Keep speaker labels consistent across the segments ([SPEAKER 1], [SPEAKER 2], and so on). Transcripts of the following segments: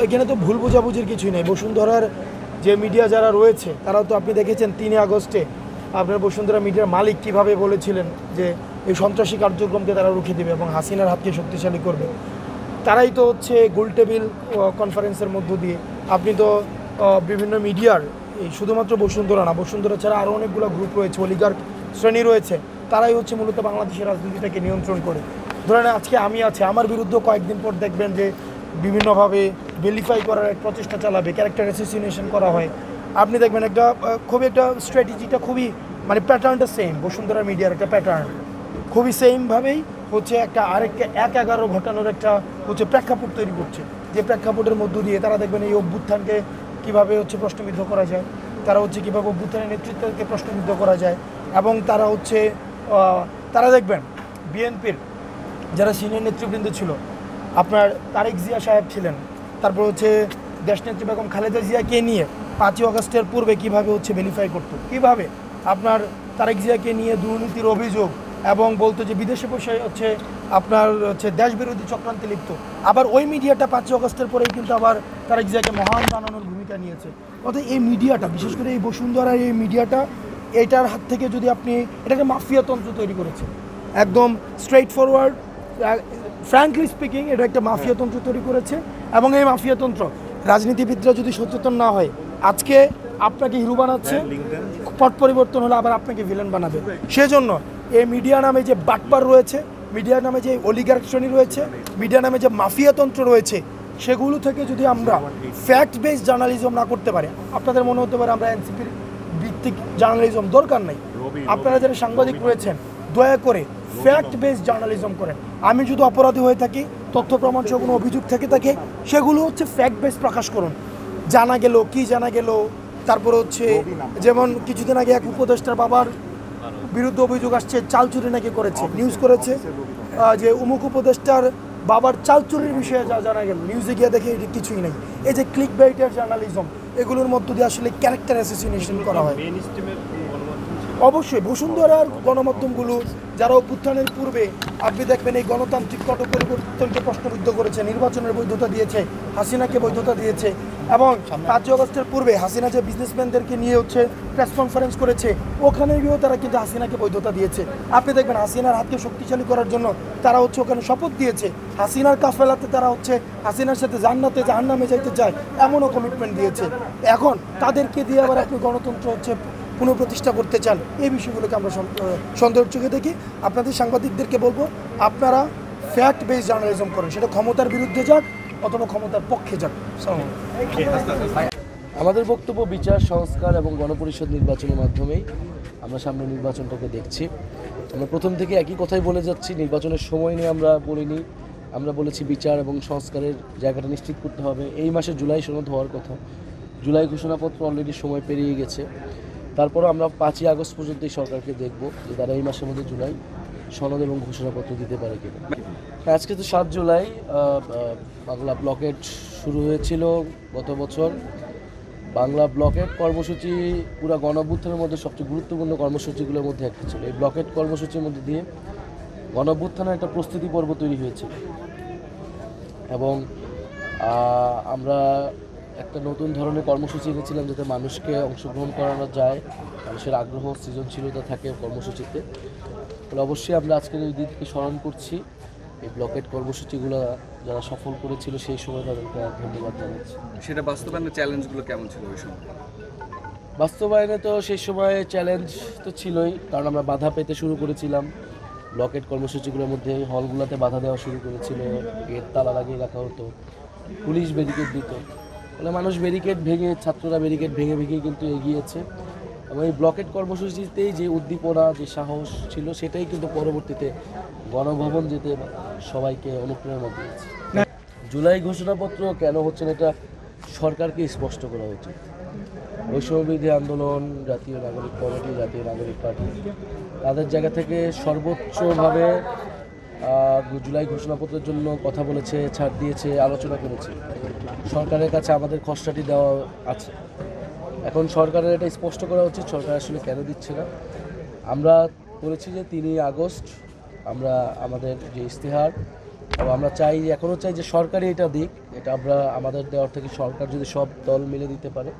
[SPEAKER 1] এখানে তো ভুল বোঝাবুঝির কিছুই নেই। বসুন্ধরার যে মিডিয়া যারা রয়েছে তারাও তো আপনি দেখেছেন 3 আগস্টে আপনার বসুন্ধরা মিডিয়ার মালিক কিভাবে বলেছিলেন যে এই সন্ত্রাসী কার্যক্রমকে তারা রুখে দেবে এবং হাসিনার হাতকে শক্তিশালী করবে। তারাই তো হচ্ছে গোলটেবিল কনফারেন্সের মধ্য দিয়ে আপনি তো বিভিন্ন মিডিয়ার এই শুধুমাত্র বসুন্ধরা না, বসুন্ধরা ছাড়া আরও অনেকগুলো গ্রুপ রয়েছে, অলিগার্ক শ্রেণী রয়েছে, তারাই হচ্ছে মূলত বাংলাদেশের রাজনীতিটাকে নিয়ন্ত্রণ করে। ধরেন আজকে আমি আছে, আমার বিরুদ্ধে কয়েকদিন পর দেখবেন যে বিভিন্নভাবে ভেরিফাই করার এক প্রচেষ্টা চালাবে, ক্যারেক্টার অ্যাসোসিয়েশন করা হয়। আপনি দেখবেন খুবই একটা স্ট্র্যাটেজিটা খুবই মানে প্যাটার্নটা সেম, বসুন্ধরা মিডিয়ার একটা প্যাটার্ন খুবই সেমভাবেই হচ্ছে একটা আরেকটা 1/11 ঘটানোর একটা হচ্ছে প্রেক্ষাপট তৈরি করছে, যে প্রেক্ষাপটের মধ্য দিয়ে তারা দেখবেন এই অভ্যুত্থানকে কীভাবে হচ্ছে প্রশ্নবিদ্ধ করা যায়, তারা হচ্ছে কীভাবে অভ্যুত্থানের নেতৃত্বকে প্রশ্নবিদ্ধ করা যায়। এবং তারা হচ্ছে তারা দেখবেন বিএনপির যারা সিনিয়র নেতৃবৃন্দ ছিল, আপনার তারেক জিয়া সাহেব ছিলেন, তারপর হচ্ছে দেশনেত্রী বেগম খালেদা জিয়াকে নিয়ে 5ই আগস্টের পূর্বে কীভাবে হচ্ছে ভেরিফাই করতো, কীভাবে আপনার তারেক জিয়াকে নিয়ে দুর্নীতির অভিযোগ এবং বলতো যে বিদেশে বসে হচ্ছে আপনার হচ্ছে দেশবিরোধী চক্রান্তে লিপ্ত। আবার ওই মিডিয়াটা 5ই আগস্টের পরেই কিন্তু আবার তারেক জিয়াকে মহান বানানোর ভূমিকা নিয়েছে। অর্থাৎ এই মিডিয়াটা, বিশেষ করে এই বসুন্ধরার এই মিডিয়াটা, এটার হাত থেকে যদি আপনি এটাকে মাফিয়াতন্ত্র তৈরি করেছে, একদম স্ট্রেইট ফরওয়ার্ড ফ্র্যাঙ্কলি স্পিকিং, এটা একটা মাফিয়াতন্ত্র তৈরি করেছে। এবং এই মাফিয়াতন্ত্র রাজনীতিবিদরা যদি সচেতন না হয়, আজকে আপনাকে হিরো বানাচ্ছে, পট পরিবর্তন হলে আবার আপনাকে ভিলেন বানাবে। সেজন্য এই মিডিয়া নামে যে বাটপার রয়েছে, মিডিয়া নামে যে অলিগার্ক শ্রেণী রয়েছে, মিডিয়া নামে যে মাফিয়াতন্ত্র রয়েছে, সেগুলো থেকে যদি আমরা ফ্যাক্ট বেসড জার্নালিজম না করতে পারি, আপনাদের মনে হতে পারে আমরা এনসিপির ভিত্তিক জার্নালিজম দরকার নাই। আপনারা যারা সাংবাদিক রয়েছেন, দয়া করে ফ্যাক্ট বেসড জার্নালিজম করেন। আমি যদি অপরাধী হয়ে থাকি, তথ্য প্রমাণ সহ কোনো অভিযোগ থেকে থাকে, সেগুলো হচ্ছে ফ্যাক্ট বেসড প্রকাশ করুন। জানা গেল কি জানা গেল, তারপর হচ্ছে যেমন কিছুদিন আগে এক উপদেষ্টার বাবার বিরুদ্ধে অভিযোগ আসছে চাল চুরি নাকি করেছে, নিউজ করেছে যে অমুক উপদেষ্টার বাবার চাল চুরির বিষয়ে যা জানা গেল, নিউজে গিয়ে দেখে এটি কিছুই নেই। এই যে ক্লিক বাইটের জার্নালিজম, এগুলোর মধ্য দিয়ে আসলে ক্যারেক্টার অ্যাসোসিয়েশন করা হয়। অবশ্যই বসুন্ধরার গণমাধ্যমগুলো যারা অভ্যুত্থানের পূর্বে আপনি দেখবেন এই গণতান্ত্রিক পট পরিবর্তনকে প্রশ্নবিদ্ধ করেছে, নির্বাচনের বৈধতা দিয়েছে, হাসিনাকে বৈধতা দিয়েছে। এবং 5ই আগস্টের পূর্বে হাসিনা যে বিজনেসম্যানদেরকে নিয়ে হচ্ছে প্রেস কনফারেন্স করেছে, ওখানে গিয়েও তারা কিন্তু হাসিনাকে বৈধতা দিয়েছে। আপনি দেখবেন হাসিনার হাতকে শক্তিশালী করার জন্য তারা হচ্ছে ওখানে শপথ দিয়েছে, হাসিনার কাফেলাতে তারা হচ্ছে হাসিনার সাথে জান্নাতে জাহান্নামে যাইতে চায়, এমনও কমিটমেন্ট দিয়েছে। এখন তাদেরকে দিয়ে আবার আপনি গণতন্ত্র হচ্ছে পুনঃপ্রতিষ্ঠা করতে চান, এই বিষয়গুলোকে আমরা সন্দেহের চোখে দেখি। আপনাদের সাংবাদিকদেরকে বলবো, আপনারা ফ্যাক্ট বেসড জার্নালিজম করেন, সেটা ক্ষমতার বিরুদ্ধে যাক অথবা ক্ষমতার পক্ষে যাক।
[SPEAKER 2] আমাদের বক্তব্য বিচার, সংস্কার এবং গণপরিষদ নির্বাচনের মাধ্যমেই আমরা সামনে নির্বাচনটাকে দেখছি। আমরা প্রথম থেকে একই কথাই বলে যাচ্ছি, নির্বাচনের সময় নিয়ে আমরা বলিনি, আমরা বলেছি বিচার এবং সংস্কারের জায়গাটা নিশ্চিত করতে হবে। এই মাসে জুলাই সনদ হওয়ার কথা, জুলাই ঘোষণাপত্র অলরেডি সময় পেরিয়ে গেছে। তারপরও আমরা 5ই আগস্ট পর্যন্ত এই সরকারকে দেখব যে তারা এই মাসের মধ্যে জুলাই সনদ এবং ঘোষণাপত্র দিতে পারে কিনা। আজকে তো 7 জুলাই, বাংলা ব্লকেট শুরু হয়েছিল গত বছর। বাংলা ব্লকেট কর্মসূচি পুরো গণঅভ্যুত্থানের মধ্যে সবচেয়ে গুরুত্বপূর্ণ কর্মসূচিগুলোর মধ্যে একটা ছিল। এই ব্লকেট কর্মসূচির মধ্যে দিয়ে গণঅভ্যুত্থানের একটা প্রস্তুতি পর্ব তৈরি হয়েছে এবং আমরা একটা নতুন ধরনের কর্মসূচি এনেছিলাম যাতে মানুষকে অংশগ্রহণ করানো যায়, মানুষের আগ্রহ সৃজনশীলতা থাকে কর্মসূচিতে। তাহলে অবশ্যই আমরা আজকের এই দিনকে স্মরণ করছি। এই ব্লকেট কর্মসূচিগুলো যারা সফল করেছিল সেই সময় তাদেরকে ধন্যবাদ জানাচ্ছি।
[SPEAKER 3] সেটা বাস্তবায়নের চ্যালেঞ্জগুলো কেমন ছিল ওই সময়?
[SPEAKER 2] বাস্তবায়নে তো সেই সময় চ্যালেঞ্জ তো ছিলই, কারণ আমরা বাধা পেতে শুরু করেছিলাম। ব্লকেট কর্মসূচিগুলোর মধ্যে হলগুলোতে বাধা দেওয়া শুরু করেছিল, গেট তালা লাগিয়ে রাখা হতো, পুলিশ ব্যারিকেড দিত। ফলে মানুষ ব্যারিকেড ভেঙে, ছাত্ররা ব্যারিকেড ভেঙে কিন্তু এগিয়েছে। এবং এই ব্লকেট কর্মসূচিতেই যে উদ্দীপনা, যে সাহস ছিল, সেটাই কিন্তু পরবর্তীতে গণভবন যেতে সবাইকে অনুপ্রেরণা দিয়েছে। জুলাই ঘোষণাপত্র কেন হচ্ছে না, এটা সরকারকে স্পষ্ট করা উচিত। বৈষম্যবিরোধী আন্দোলন, জাতীয় নাগরিক কমিটি, জাতীয় নাগরিক পার্টি তাদের জায়গা থেকে সর্বোচ্চভাবে জুলাই ঘোষণাপত্রের জন্য কথা বলেছে, ছাড় দিয়েছে, আলোচনা করেছে। সরকারের কাছে আমাদের খসড়াটি দেওয়া আছে। এখন সরকারের এটা স্পষ্ট করা উচিত সরকার আসলে কেন দিচ্ছে না। আমরা বলেছি যে 3 আগস্ট আমরা আমাদের যে ইশতেহার এবং আমরা চাই, এখনও চাই যে সরকারই এটা দিক, এটা আমরা আমাদের দেওয়ার থেকে সরকার যদি সব দল মিলে দিতে পারে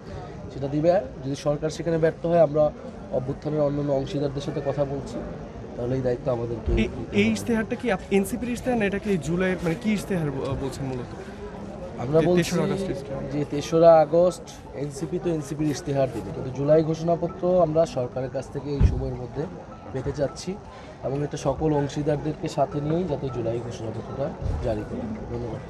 [SPEAKER 2] সেটা দিবে। যদি সরকার সেখানে ব্যর্থ হয়, আমরা অভ্যুত্থানের অন্যান্য অংশীদারদের সাথে কথা বলছি, তাহলে এই দায়িত্ব আমাদেরকে।
[SPEAKER 4] এই ইশতেহারটা কি এনসিপির ইশতেহার না, এটা কি জুলাইয়ের মানে কি ইশতেহার বলছেন মূলত?
[SPEAKER 2] আমরা বলছি
[SPEAKER 4] 3রা আগস্ট ইশতেহার।
[SPEAKER 2] যে 3রা আগস্ট এনসিপি তো এনসিপির ইশতেহার দিবে, কিন্তু জুলাই ঘোষণাপত্র আমরা সরকারের কাছ থেকে এই সময়ের মধ্যে পেতে চাচ্ছি, এবং এটা সকল অংশীদারদেরকে সাথে নিয়েই যাতে জুলাই ঘোষণাপত্রটা জারি করে। ধন্যবাদ।